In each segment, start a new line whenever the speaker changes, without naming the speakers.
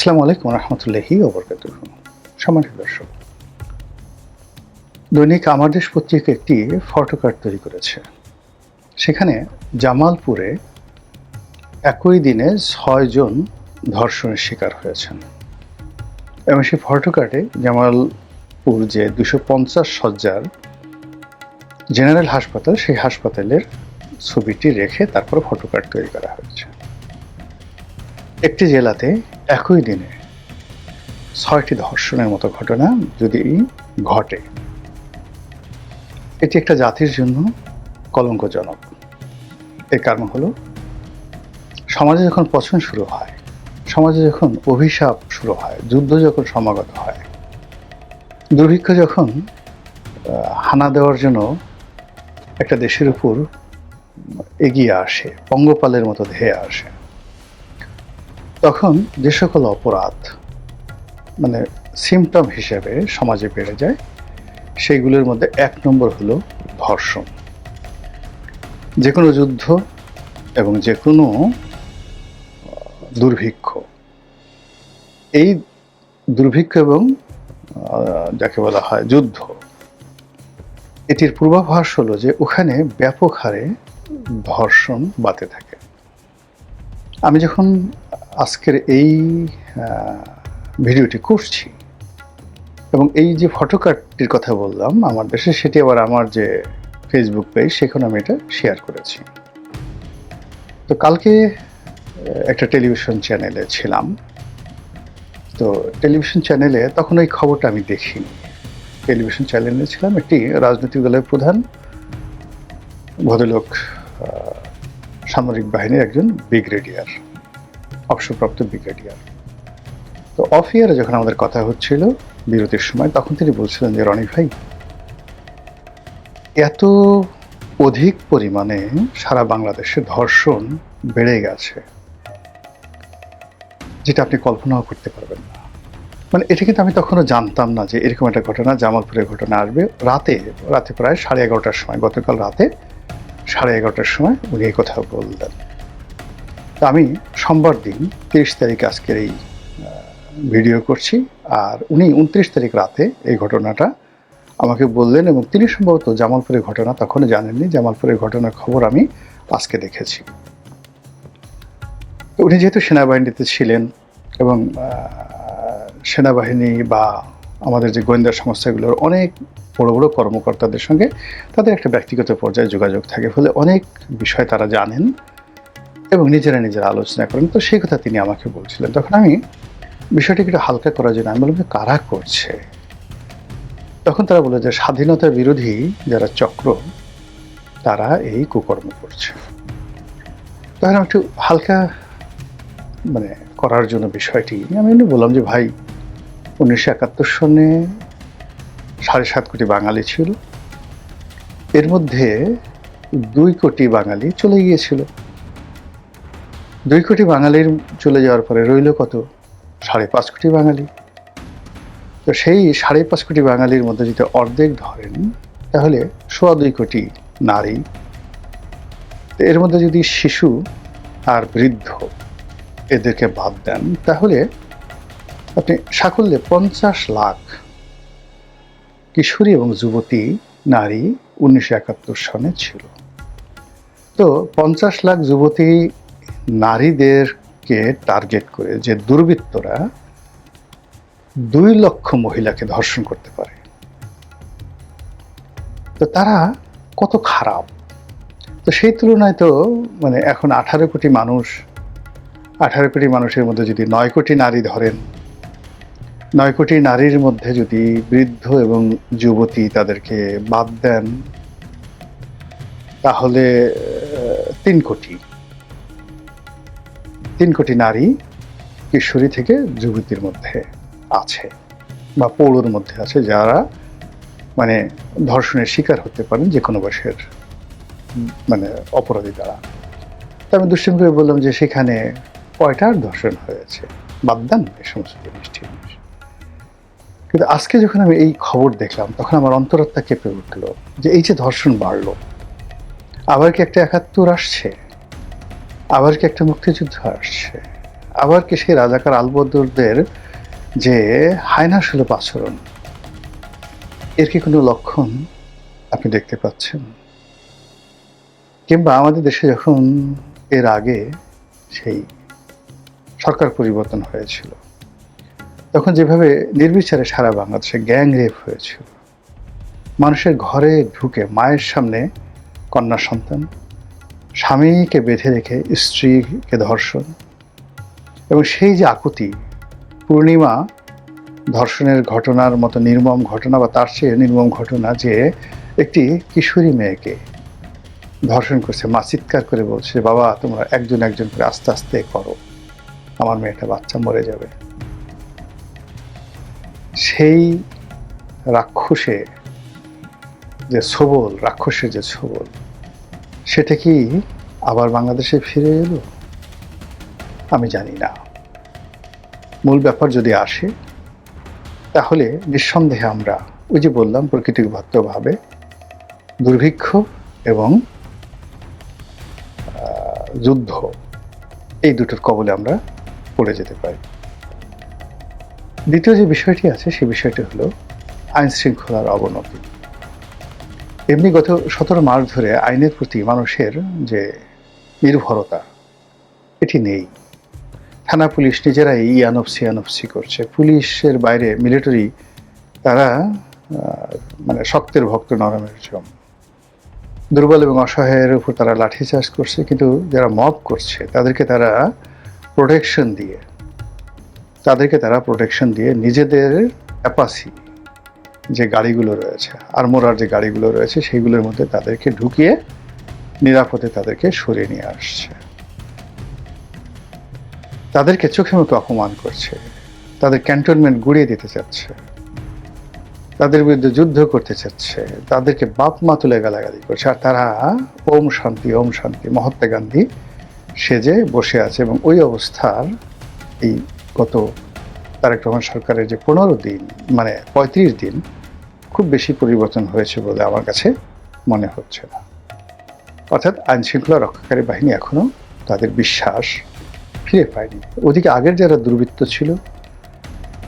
আসসালামু আলাইকুম রহমতুল্লাহি ওয়া বারাকাতুহু। সম্মানিত দর্শক, দৈনিক আমার দেশ পত্রিকা একটি ফটোকার্ড তৈরি করেছে। সেখানে জামালপুরে একই দিনে ৬ জন ধর্ষণের শিকার হয়েছেন এবং সেই ফটোকার্ডে জামালপুর যে ২৫০ শয্যার জেনারেল হাসপাতাল, সেই হাসপাতালের ছবিটি রেখে তারপর ফটোকার্ড তৈরি করা হয়েছে। একটি জেলাতে একই দিনে ৬টি ধর্ষণের মতো ঘটনা যদি ঘটে, এটি একটা জাতির জন্য কলঙ্কজনক। এর কারণ হলো, সমাজে যখন পছন শুরু হয়, সমাজে যখন অভিশাপ শুরু হয়, যুদ্ধ যখন সমাগত হয়, দুর্ভিক্ষ যখন হানা দেওয়ার জন্য একটা দেশের উপর এগিয়ে আসে, পঙ্গপালের মতো ধেয়ে আসে, তখন যে সকল অপরাধ সিমটম হিসেবে সমাজে বেড়ে যায়, সেইগুলোর মধ্যে ১ নম্বর হলো ধর্ষণ। যে কোনো যুদ্ধ এবং যে কোনো দুর্ভিক্ষ, এই দুর্ভিক্ষ এবং যাকে বলা হয় যুদ্ধ, এটির পূর্বাভাস হলো যে ওখানে ব্যাপক হারে ধর্ষণ বাড়তে থাকে। আমি যখন আজকের এই ভিডিওটি করছি এবং এই যে ফটোকার্ডটির কথা বললাম আমার দেশে, সেটি আবার আমার যে ফেসবুক পেজ, সেখানে আমি এটা শেয়ার করেছি। তো কালকে একটা টেলিভিশন চ্যানেলে ছিলাম। তো টেলিভিশন চ্যানেলে তখন ওই খবরটা আমি দেখিনি। টেলিভিশন চ্যানেলে ছিলাম, একটি রাজনৈতিক দলের প্রধান ভদ্রলোক, সামরিক বাহিনীর একজন ব্রিগেডিয়ার, অবসরপ্রাপ্ত ব্রিগেডিয়ার। তো অফ ইয়ারে যখন আমাদের কথা হচ্ছিল বিরতির সময়, তখন তিনি বলছিলেন যে, রনি ভাই, এত অধিক পরিমাণে সারা বাংলাদেশে ধর্ষণ বেড়ে গেছে যেটা আপনি কল্পনাও করতে পারবেন না। এটা কিন্তু আমি তখনও জানতাম না যে এরকম একটা ঘটনা, জামালপুরের ঘটনা আসবে। রাতে প্রায় 11:30টার সময়, গতকাল রাতে 11:30টার সময় উনি এই কথা বললেন। তো আমি সোমবার দিন 30 তারিখ আজকের এই ভিডিও করছি, আর উনি 29 তারিখ রাতে এই ঘটনাটা আমাকে বললেন এবং তিনি সম্ভবত জামালপুরের ঘটনা তখনও জানেননি। জামালপুরের ঘটনার খবর আমি আজকে দেখেছি। উনি যেহেতু সেনাবাহিনীতে ছিলেন এবং সেনাবাহিনী বা আমাদের যে গোয়েন্দা সংস্থাগুলোর অনেক বড় বড় কর্মকর্তাদের সঙ্গে তাদের একটা ব্যক্তিগত পর্যায়ে যোগাযোগ থাকে, ফলে অনেক বিষয় তারা জানেন এবং নিজেরা আলোচনা করেন। তো সেই কথা তিনি আমাকে বলছিলেন। তখন আমি বিষয়টিকে একটু হালকা করার জন্য আমি বললাম যে, কারা করছে? তখন তারা বলে যে, স্বাধীনতা বিরোধী যারা চক্র, তারা এই কুকর্ম করছে। তখন আমি একটু হালকা করার জন্য বিষয়টি আমি বললাম যে, ভাই, 1971 সনে 7.5 কোটি বাঙালি ছিল, এর মধ্যে 2 কোটি বাঙালি চলে গিয়েছিল। 2 কোটি বাঙালির চলে যাওয়ার পরে রইল কত? 5.5 কোটি বাঙালি। তো সেই 5.5 কোটি বাঙালির মধ্যে যদি অর্ধেক ধরেন, তাহলে 2.25 কোটি নারী। এর মধ্যে যদি শিশু আর বৃদ্ধ এদেরকে বাদ দেন, তাহলে আপনি সাকল্যে 50 লাখ কিশোরী এবং যুবতী নারী 1971 সনে ছিল। তো 50 লাখ যুবতী নারীদেরকে টার্গেট করে যে দুর্বৃত্তরা 2 লক্ষ মহিলাকে ধর্ষণ করতে পারে, তো তারা কত খারাপ। তো সেই তুলনায় তো এখন 18 কোটি মানুষ, 18 কোটি মানুষের মধ্যে যদি 9 কোটি নারী ধরেন, 9 কোটি নারীর মধ্যে যদি বৃদ্ধ এবং যুবতী তাদেরকে বাদ দেন, তাহলে 3 কোটি নারী কিশোরী থেকে যুবতীর মধ্যে আছে বা পৌরর মধ্যে আছে, যারা ধর্ষণের শিকার হতে পারেন যে কোনো বয়সের অপরাধী দ্বারা। তো আমি দুষ্টামি করে বললাম যে, সেখানে কয়টার ধর্ষণ হয়েছে, বাদ দেন এই সমস্ত জিনিসটি। কিন্তু আজকে যখন আমি এই খবর দেখলাম, তখন আমার অন্তরাত্মা কেঁপে উঠল যে, এই যে ধর্ষণ বাড়লো, আবার কি একটা 71 আসছে? আবার কি একটা মুক্তিযুদ্ধ আসছে? আবার কি সেই রাজাকার আলবদরদের যে হায়নাসুলভ আচরণ, এর কি কোনো লক্ষণ আপনি দেখতে পাচ্ছেন? কিংবা আমাদের দেশে যখন এর আগে সেই সরকার পরিবর্তন হয়েছিল, তখন যেভাবে নির্বিচারে সারা বাংলাদেশে গ্যাং রেপ হয়েছিল, মানুষের ঘরে ঢুকে মায়ের সামনে কন্যা সন্তান, স্বামীকে বেঁধে রেখে স্ত্রীকে ধর্ষণ, এবং সেই যে আকুতি, পূর্ণিমা ধর্ষণের ঘটনার মতো নির্মম ঘটনা বা তার চেয়ে নির্মম ঘটনা যে একটি কিশোরী মেয়েকে ধর্ষণ করছে, মা চিৎকার করে বলছে, বাবা তোমরা একজন একজন করে আস্তে আস্তে করো, আমার মেয়েটা বাচ্চা মরে যাবে। সেই রাক্ষসে যে ছোবল, রাক্ষসের যে ছোবল, সেটা কি আবার বাংলাদেশে ফিরে এলো? আমি জানি না। মূল ব্যাপার যদি আসে, তাহলে নিঃসন্দেহে আমরা ওই যে বললাম প্রকৃতিগতভাবে দুর্ভিক্ষ এবং যুদ্ধ, এই দুটোর কবলে আমরা পড়ে যেতে পারি। দ্বিতীয় যে বিষয়টি আছে, সেই বিষয়টি হলো আইন শৃঙ্খলার অবনতি। এমনি গত 17 মাস ধরে আইনের প্রতি মানুষের যে নির্ভরতা, এটি নেই। থানা পুলিশ নিজেরাই ইয়ানফসি করছে। পুলিশের বাইরে মিলিটারি, তারা মানে শক্তের ভক্ত নরমের জম। দুর্বল এবং অসহায়ের উপর তারা লাঠিচার্জ করছে, কিন্তু যারা মব করছে তাদেরকে তারা প্রোটেকশন দিয়ে নিজেদের অ্যাপাসি যে গাড়িগুলো রয়েছে, আর্মোরার যে গাড়িগুলো রয়েছে, সেইগুলোর মধ্যে তাদেরকে ঢুকিয়ে নিরাপদে তাদেরকে সরিয়ে নিয়ে আসছে। তাদেরকে চোখে মুখে অপমান করছে, তাদের ক্যান্টনমেন্ট গুড়িয়ে দিতে চাচ্ছে, তাদের বিরুদ্ধে যুদ্ধ করতে চাচ্ছে, তাদেরকে বাপ মা তুলে গালাগালি করছে, আর তারা ওম শান্তি মহাত্মা গান্ধী সেজে বসে আছে। এবং ওই অবস্থার এই গত তারেক রহমান সরকারের যে 15 দিন, মানে 35 দিন, খুব বেশি পরিবর্তন হয়েছে বলে আমার কাছে মনে হচ্ছে না। অর্থাৎ আইন শৃঙ্খলা রক্ষাকারী বাহিনী এখনো তাদের বিশ্বাস ফিরে পায়নি। ওদিকে আগের যারা দুর্বৃত্ত ছিল,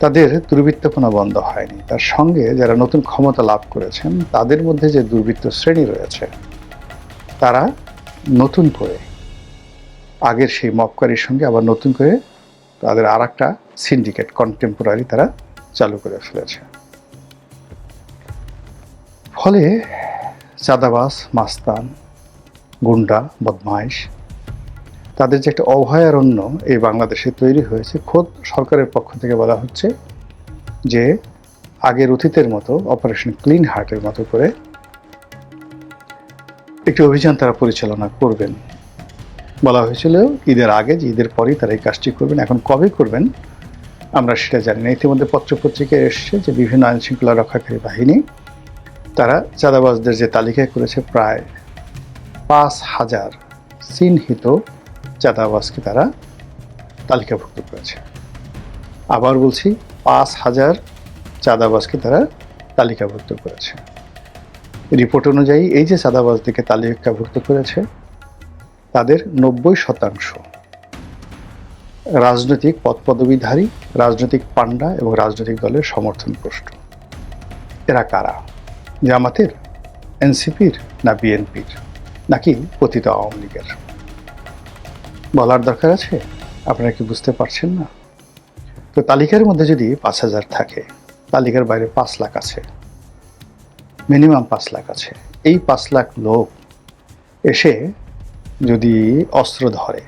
তাদের দুর্বৃত্তপনা বন্ধ হয়নি। তার সঙ্গে যারা নতুন ক্ষমতা লাভ করেছেন, তাদের মধ্যে যে দুর্বৃত্ত শ্রেণী রয়েছে, তারা নতুন করে আগের সেই মবকারীর সঙ্গে আবার নতুন করে তাদের আর একটা সিন্ডিকেট, কন্টেম্পোরারি তারা চালু করে ফেলেছে। ফলে চাঁদাবাজ, মাস্তান, গুন্ডা, বদমাইশ, তাদের যে একটা অভয়ারণ্য এই বাংলাদেশে তৈরি হয়েছে। খোদ সরকারের পক্ষ থেকে বলা হচ্ছে যে আগের অতীতের মতো অপারেশন ক্লিন হার্টের মতো করে একটি অভিযান তারা পরিচালনা করবেন। বলা হয়েছিল ঈদের আগে, যে ঈদের পরেই তারা এই কাজটি করবেন। এখন কবে করবেন আমরা সেটা জানি না। ইতিমধ্যে পত্রপত্রিকায় এসছে যে বিভিন্ন আইন শৃঙ্খলা রক্ষাকারী বাহিনী তারা চাঁদাবাজদের যে তালিকায় করেছে, প্রায় 5,000 চিহ্নিত চাঁদাবাজকে তারা তালিকাভুক্ত করেছে। আবার বলছি, 5,000 চাঁদাবাজকে তারা তালিকাভুক্ত করেছে। রিপোর্ট অনুযায়ী এই যে চাঁদাবাজদেরকে তালিকাভুক্ত করেছে, তাদের 90% রাজনৈতিক পদপদবীধারী, রাজনৈতিক পান্ডা এবং রাজনৈতিক দলের সমর্থনপুষ্ট। এরা কারা? জামাতের, এনসিপির, না বিএনপির, নাকি পতিত আওয়ামী লীগের? বলার দরকার আছে? আপনারা কি বুঝতে পারছেন না? তো তালিকার মধ্যে যদি 5,000 থাকে, তালিকার বাইরে 5 লাখ আছে, মিনিমাম 5 লাখ আছে। এই 5 লাখ লোক এসে যদি অস্ত্র ধরে,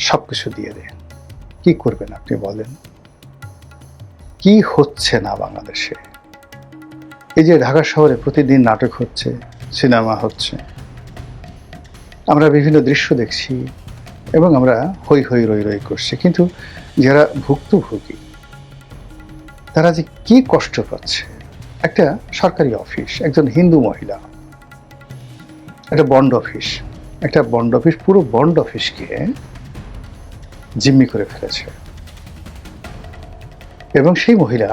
সব কিছু দিয়ে দে, কি করবেন আপনি বলেন? কি হচ্ছে না বাংলাদেশে? এই যে ঢাকা শহরে প্রতিদিন নাটক হচ্ছে, সিনেমা হচ্ছে, আমরা বিভিন্ন দৃশ্য দেখছি এবং আমরা হই হই রই রই করছি, কিন্তু যারা ভুক্তভোগী তারা যে কি কষ্ট পাচ্ছে। একটা সরকারি অফিস, একজন হিন্দু মহিলা, একটা বন্ড অফিস, পুরো বন্ড অফিসকে জিম্মি করে ফেলেছে। এবং সেই মহিলা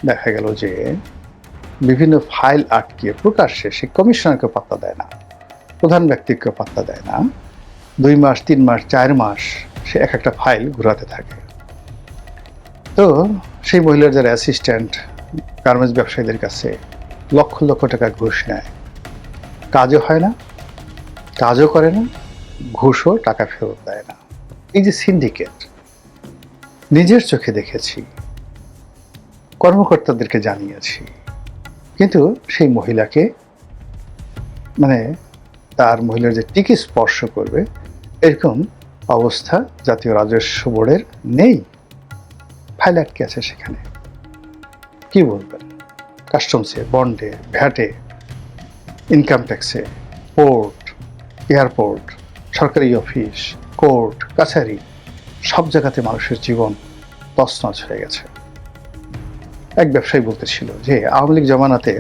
দেখা গেল যে বিভিন্ন ফাইল আটকিয়ে প্রকাশ্যে, সে কমিশনারকে পাত্তা দেয় না, প্রধান ব্যক্তিকে পাত্তা দেয় না, 2 মাস, 3 মাস, 4 মাস সে এক একটা ফাইল ঘোরাতে থাকে। তো সেই মহিলার যারা অ্যাসিস্ট্যান্ট গার্মেন্টস ব্যবসায়ীদের কাছে লক্ষ লক্ষ টাকা ঘুষ নেয়, কাজও হয় না, কাজও করে না, ঘুষও টাকা ফেরত দেয় না। এই যে সিন্ডিকেট, নিজের চোখে দেখেছি, কর্মকর্তাদেরকে জানিয়েছি, কিন্তু সেই মহিলাকে মানে তার মহিলার যে টিকি স্পর্শ করবে এরকম অবস্থা জাতীয় রাজস্ব বোর্ডের নেই। ফাইল আটকে আছে সেখানে। কি বলবেন? কাস্টমসে, বন্ডে, ভ্যাটে, ইনকাম ট্যাক্সে, পোর্ট, এয়ারপোর্ট, সরকারি অফিস, কোর্ট, কাছারি, সব জায়গাতে মানুষের জীবন তছনছ হয়ে গেছে। এক ব্যবসায়ী বলতেছিল যে আওয়ামী লীগ জমানাতে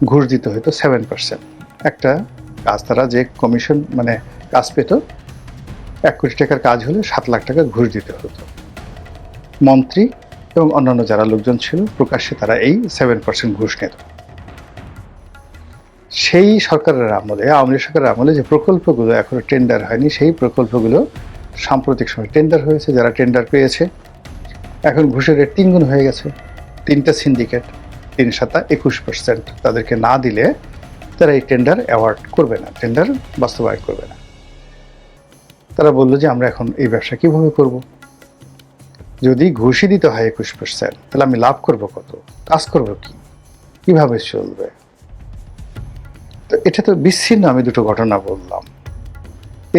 ঘুষ দিতে হতো 7%। একটা কাজ, তারা যে কমিশন কাজ পেত, 1 কোটি টাকার কাজ হলে 7 লাখ টাকা ঘুষ দিতে হতো। মন্ত্রী এবং অন্যান্য যারা লোকজন ছিল প্রকাশ্যে তারা এই 7% ঘুষ নিত। সেই সরকারের আমলে, আওয়ামী লীগ সরকারের আমলে যে প্রকল্পগুলো এখনো টেন্ডার হয়নি, সেই প্রকল্পগুলো সাম্প্রতিক সময় টেন্ডার হয়েছে। যারা টেন্ডার পেয়েছে এখন ঘুষের রেট 3 গুণ হয়ে গেছে। 3টা সিন্ডিকেট, 3 7 21%। তাদেরকে না দিলে তারা এই টেন্ডার অ্যাওয়ার্ড করবে না, টেন্ডার বাস্তবায়ন করবে না। তারা বললো যে আমরা এখন এই ব্যবসা কিভাবে করব? যদি ঘুষই দিতে হয় 21%, তাহলে আমি লাভ করব কত? কাজ করব কি? কিভাবে চলবে? তো এটা তো বিচ্ছিন্ন আমি দুটো ঘটনা বললাম।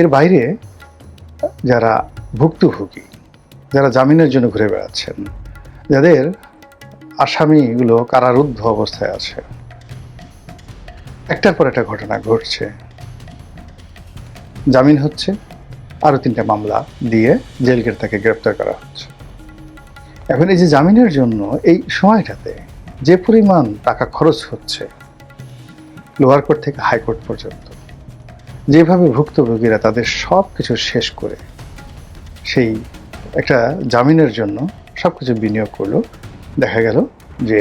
এর বাইরে যারা ভুক্তভোগী, যারা জামিনের জন্য ঘুরে বেড়াচ্ছেন, যাদের আসামিগুলো কারারুদ্ধ অবস্থায় আছে, একটার পর একটা ঘটনা ঘটছে, জামিন হচ্ছে, আরো 3টা মামলা দিয়ে জেলগেট তাকে গ্রেপ্তার করা হচ্ছে। এখন এই যে জামিনের জন্য এই সময়টাতে যে পরিমাণ টাকা খরচ হচ্ছে লোয়ার কোর্ট থেকে হাইকোর্ট পর্যন্ত, যেভাবে ভুক্তভোগীরা তাদের সব কিছু শেষ করে সেই একটা জামিনের জন্য সব কিছু বিনিয়োগ করলো, দেখা গেল যে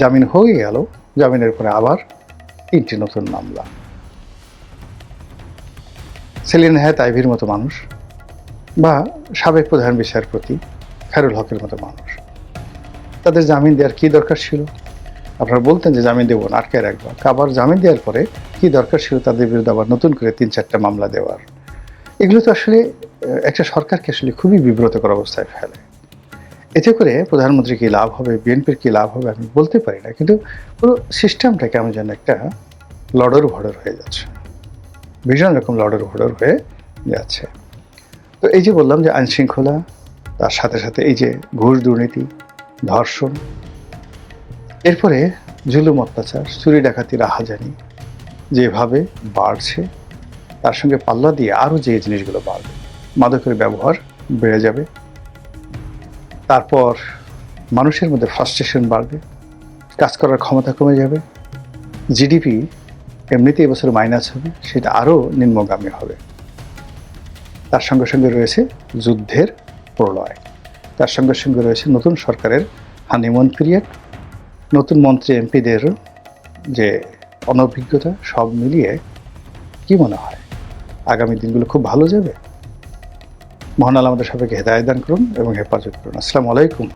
জামিন হয়ে গেল, জামিনের পরে আবার 3টি নতুন মামলা। সেলিনা হায়াৎ আইভীর মতো মানুষ বা সাবেক প্রধান বিচারপতি খায়রুল হকের মতো মানুষ, তাদের জামিন দেওয়ার কি দরকার ছিল? আপনারা বলতেন যে জামিন দেবো না, আটকে রাখবো। আবার জামিন দেওয়ার পরে কি দরকার ছিল তাদের বিরুদ্ধে আবার নতুন করে 3-4টা মামলা দেওয়ার? এগুলো তো আসলে একটা সরকারকে আসলে খুবই বিব্রতকর অবস্থায় ফেলে। এতে করে প্রধানমন্ত্রী কি লাভ হবে, বিএনপির কি লাভ হবে আমি বলতে পারি না, কিন্তু পুরো সিস্টেমটা কেমন যেন একটা লড়র ভড়র হয়ে যাচ্ছে, ভীষণ রকম লড়র ভড়র হয়ে যাচ্ছে। তো এই যে বললাম যে আইনশৃঙ্খলা, তার সাথে সাথে এই যে ঘুষ, দুর্নীতি, ধর্ষণ, এরপরে জুলুম, অত্যাচার, চুরি ডাকাতি, রাহাজানি যেভাবে বাড়ছে, তার সঙ্গে পাল্লা দিয়ে আরও যে জিনিসগুলো বাড়বে, মাদকের ব্যবহার বেড়ে যাবে, তারপর মানুষের মধ্যে ফ্রাস্ট্রেশন বাড়বে, কাজ করার ক্ষমতা কমে যাবে, জিডিপি এমনিতে এবছর মাইনাস হবে, সেটা আরও নিম্নগামী হবে। তার সঙ্গে সঙ্গে রয়েছে যুদ্ধের প্রলয়, তার সঙ্গে সঙ্গে রয়েছে নতুন সরকারের হানিমুন পিরিয়ড, নতুন মন্ত্রী এমপিদের যে অনভিজ্ঞতা, সব মিলিয়ে কি মনে হয় আগামী দিনগুলো খুব ভালো যাবে? মহান আল্লাহ আমাদের সবাইকে হেদায়েত দান করুন এবং হেফাজত করুন। আসসালামু আলাইকুম।